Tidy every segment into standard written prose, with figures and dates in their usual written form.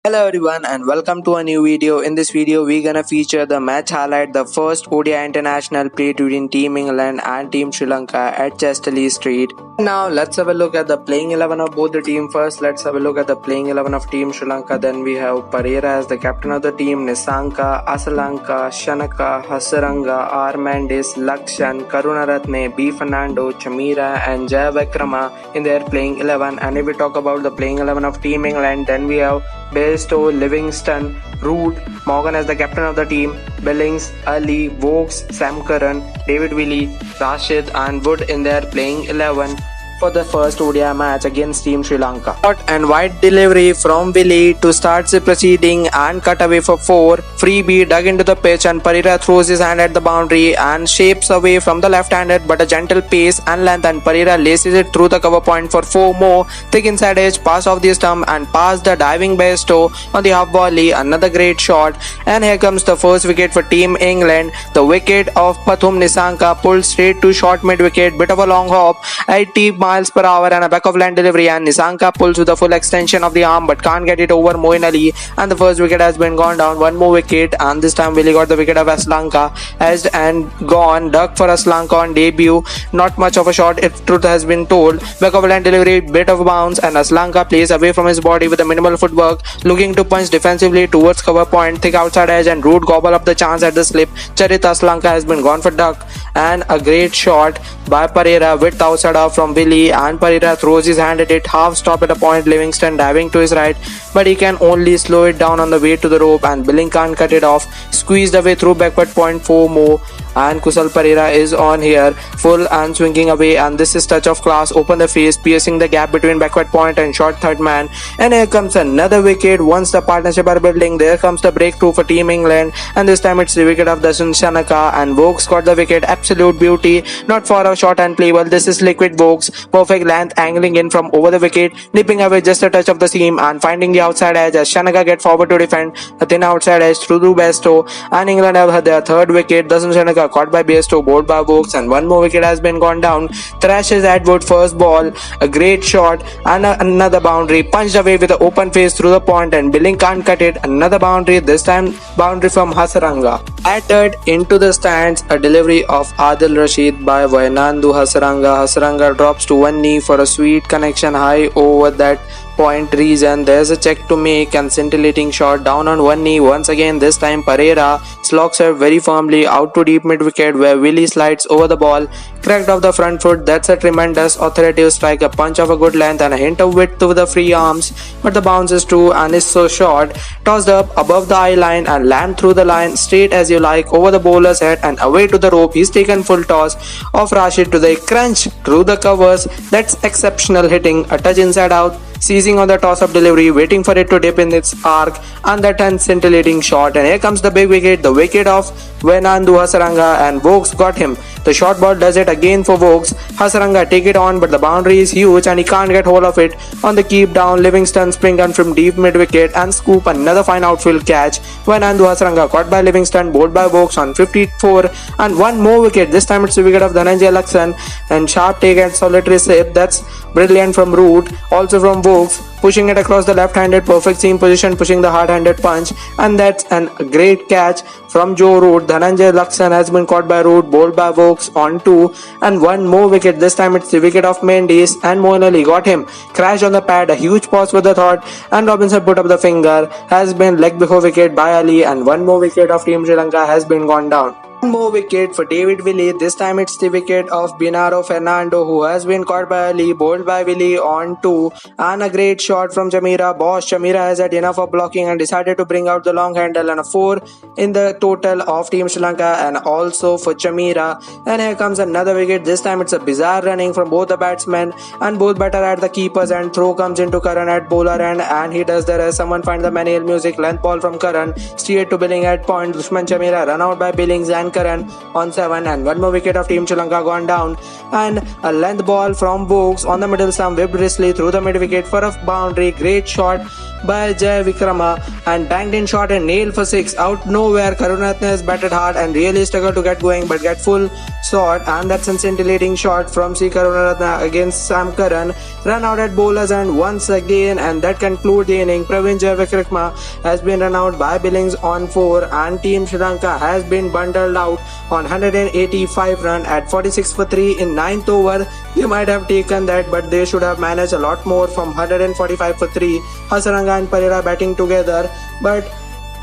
Hello everyone and welcome to a new video. In this video we're gonna feature the match highlight, the first ODI international played between Team England and Team Sri Lanka at Chesterley Street. Now let's have a look at the playing 11 of both the team. First let's have a look at the playing 11 of Team Sri Lanka. Then we have Pereira as the captain of the team, Nisanka, Asalanka, Shanaka, Hasaranga, R. Mendes, Lakshan, Karunaratne, B. Fernando, Chamira and Jayavikrama in their playing 11. And if we talk about the playing 11 of Team England, then we have Bairstow, Livingston, Root, Morgan as the captain of the team, Billings, Ali, Vokes, Sam Curran, David Willey, Rashid and Wood in their playing 11 for the first ODI match against Team Sri Lanka. Short and wide delivery from Willey to start the proceeding and cut away for 4. Freebie dug into the pitch and Pereira throws his hand at the boundary and shapes away from the left-handed, but a gentle pace and length, and Pereira laces it through the cover point for 4 more. Thick inside edge, pass off the stump and past the diving Bairstow on the half volley. Another great shot, and here comes the first wicket for Team England. The wicket of Pathum Nisanka pulled straight to short mid-wicket, bit of a long hop, 80 miles per hour and a back of land delivery, and Nisanka pulls with the full extension of the arm but can't get it over Moeen Ali, and the first wicket has been gone down. One more wicket, and this time Willey got the wicket of Aslanka as and gone. Duck for Aslanka on debut, not much of a shot if truth has been told. Back of land delivery, bit of a bounce, and Aslanka plays away from his body with a minimal footwork, looking to punch defensively towards cover point. Thick outside edge and Root gobble up the chance at the slip. Charit Aslanka has been gone for duck, and a great shot by Pereira with outside off from Willey, and Pereira throws his hand at it, half stop at a point. Livingston diving to his right, but he can only slow it down on the way to the rope, and Billing can't cut it off. Squeezed away through backward point, 4 more, and Kusal Pereira is on here, full and swinging away, and this is touch of class. Open the face, piercing the gap between backward point and short third man, and here comes another wicket. Once the partnership are building, there comes the breakthrough for Team England, and this time it's the wicket of Dasun Shanaka, and Vokes got the wicket. Absolute beauty, not for a short and play well. This is liquid Vokes, perfect length, angling in from over the wicket, nipping away just a touch of the seam and finding the outside edge as Shanaka get forward to defend a thin outside edge through Bairstow, and England have had their third wicket. Dasun Shanaka caught by Bairstow, bowled by Vokes, and one more wicket has been gone down. Thrashes Atwood first ball, a great shot, and another boundary punched away with an open face through the point, and Billing can't cut it. Another boundary, this time boundary from Hasaranga. Batted into the stands, a delivery of Adil Rashid by Vainandu Hasaranga. Hasaranga drops to one knee for a sweet connection high over that point region. There's a check to make and scintillating shot down on one knee once again. This time Pereira slogs it very firmly out to deep mid wicket where Willey slides over the ball, cracked off the front foot. That's a tremendous authoritative strike, a punch of a good length and a hint of width to the free arms, but the bounce is true and is so short. Tossed up above the eye line and land through the line straight as you like over the bowler's head and away to the rope. He's taken full toss of Rashid to the crunch through the covers. That's exceptional hitting, a touch inside out, seizing on the toss-up delivery, waiting for it to dip in its arc, and that scintillating shot. And here comes the big wicket, the wicket of Vainandu Hasaranga, and Vokes got him. The short ball does it again for Vokes. Hasaranga take it on, but the boundary is huge and he can't get hold of it. On the keep down, Livingston spring gun from deep mid wicket and scoop another fine outfield catch. Vainandu Hasaranga caught by Livingston, bowled by Vokes on 54, and one more wicket. This time it's the wicket of Dhananjay Laxan, and sharp take and solitary sip. That's brilliant from Root, also from Vokes, pushing it across the left-handed perfect seam position, pushing the hard-handed punch, and that's a great catch from Joe Root. Dhananjay Laxan has been caught by Root, bowled by Vokes on 2, and one more wicket. This time it's the wicket of Mendes, and Moeen Ali got him. Crashed on the pad, a huge pause with the thought, and Robinson put up the finger. Has been leg before wicket by Ali, and one more wicket of Team Sri Lanka has been gone down. One more wicket for David Willey. This time it's the wicket of Binaro Fernando, who has been caught by Ali, bowled by Willey on 2, and a great shot from Chamira. Chamira has had enough of blocking and decided to bring out the long handle, and a 4 in the total of Team Sri Lanka and also for Chamira. And here comes another wicket. This time it's a bizarre running from both the batsmen, and both batter at the keepers, and throw comes into Curran at bowler end, and he does the rest. Someone find the manual music. Length ball from Curran, straight to Billing at point. Dushman Chamira run out by Billings and Karan on 7, and one more wicket of Team Sri Lanka gone down, and a length ball from Boaks on the middle stump whipped Risley through the mid wicket for a boundary. Great shot by Jai Vikrama and banged in shot and nailed for 6. Out nowhere, Karunaratne has batted hard and really struggled to get going but get full shot, and that's a scintillating shot from C. Karunaratne against Sam Curran. Run out at bowlers and once again, and that concludes the inning. Praveen Jai Vikrama has been run out by Billings on 4, and Team Sri Lanka has been bundled out on 185 run at 46 for 3 in 9th over. They might have taken that, but they should have managed a lot more from 145 for 3. Hasaranga and Pereira batting together, but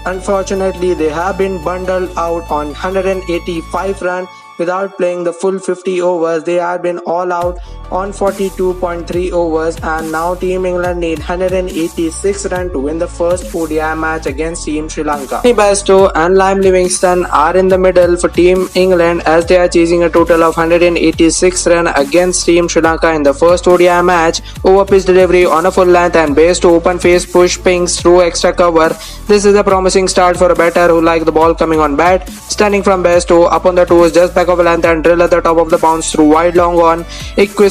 unfortunately they have been bundled out on 185 run without playing the full 50 overs. They have been all out on 42.3 overs, and now Team England need 186 runs to win the first ODI match against Team Sri Lanka. Jonny Bairstow and Liam Livingstone are in the middle for Team England as they are chasing a total of 186 runs against Team Sri Lanka in the first ODI match. Over pitch delivery on a full length and Bairstow open face push pings through extra cover. This is a promising start for a batter who like the ball coming on bat. Standing from Bairstow up on the toes just back of a length and drill at the top of the bounce through wide long on.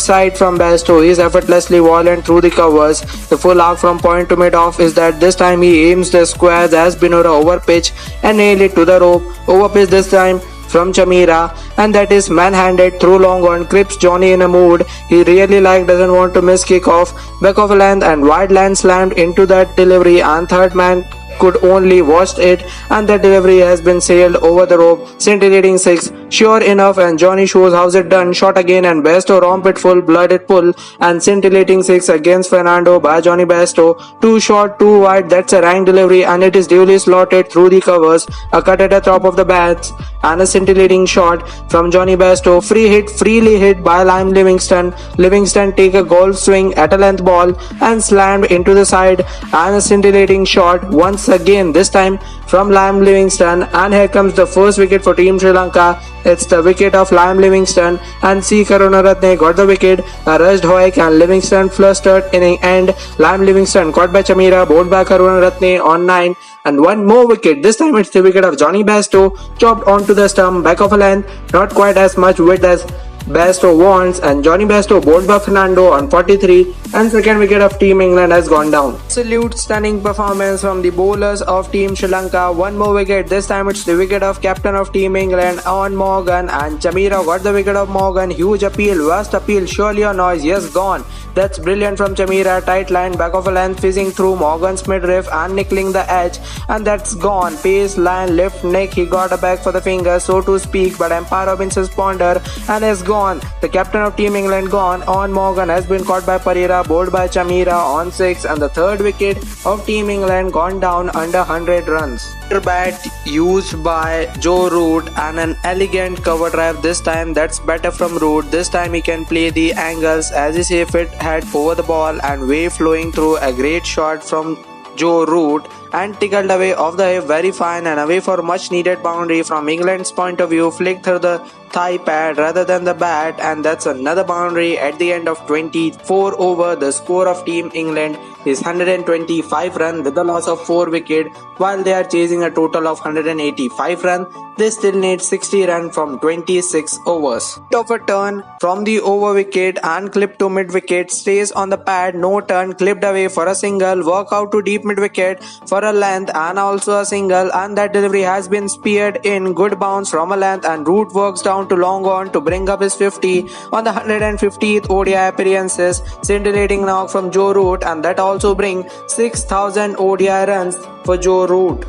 Side from Bairstow is effortlessly violent through the covers. The full arc from point to mid off is that this time he aims the squares as Binura over pitch and nail it to the rope. Over pitch this time from Chameera, and that is man-handed through long on. Cripps Johnny in a mood he really doesn't want to miss kick off. Back of a length and wide land slammed into that delivery, and third man could only watched it, and the delivery has been sailed over the rope. Scintillating 6. Sure enough, and Johnny shows how's it done. Shot again and Bairstow romp it full, blooded pull, and scintillating 6 against Fernando by Jonny Bairstow. Too short, too wide, that's a rank delivery, and it is duly slotted through the covers. A cut at the top of the bats and a scintillating shot from Jonny Bairstow. Freely hit by Liam Livingstone. Livingstone take a golf swing at a length ball and slammed into the side, and a scintillating shot once again, this time from Liam Livingstone, and here comes the first wicket for Team Sri Lanka. It's the wicket of Liam Livingstone, and C. Karunaratne got the wicket. A rushed Hoek and Livingstone flustered inning end. Liam Livingstone caught by Chameera, bowled by Karunaratne on 9, and one more wicket. This time it's the wicket of Jonny Bairstow, chopped onto the stump, back of a length, not quite as much width as Bairstow wants, and Jonny Bairstow bowled by Fernando on 43, and second wicket of Team England has gone down. Absolute stunning performance from the bowlers of Team Sri Lanka. One more wicket, this time it's the wicket of captain of Team England on Morgan, and Chameera got the wicket of Morgan. Huge appeal, vast appeal, surely a noise, yes, gone. That's brilliant from Chameera, tight line, back of a length, fizzing through Morgan's midriff and nickling the edge, and that's gone. Pace, line, lift, nick, he got a bag for the finger, so to speak, but Empire Robinson's ponder and is gone. The captain of Team England gone. On Morgan has been caught by Pereira, bowled by Chameera on 6, and the third wicket of Team England gone down under 100 runs. Bat used by Joe Root and an elegant cover drive this time. That's better from Root. This time he can play the angles as he safe it head over the ball and wave flowing through. A great shot from Joe Root and tickled away off the hip, very fine and away for much needed boundary from England's point of view. Flicked through the thigh pad rather than the bat, and that's another boundary at the end of 24 over. The score of Team England is 125 runs with the loss of 4 wickets. While they are chasing a total of 185 runs, they still need 60 runs from 26 overs. Of a turn from the over wicket and clip to mid wicket, stays on the pad, no turn, clipped away for a single, work out to deep mid wicket for a length and also a single, and that delivery has been speared in. Good bounce from a length, and Root works down to long on to bring up his 50 on the 150th ODI appearances. Scintillating knock from Joe Root, and that also bring 6,000 ODI runs for Joe Root.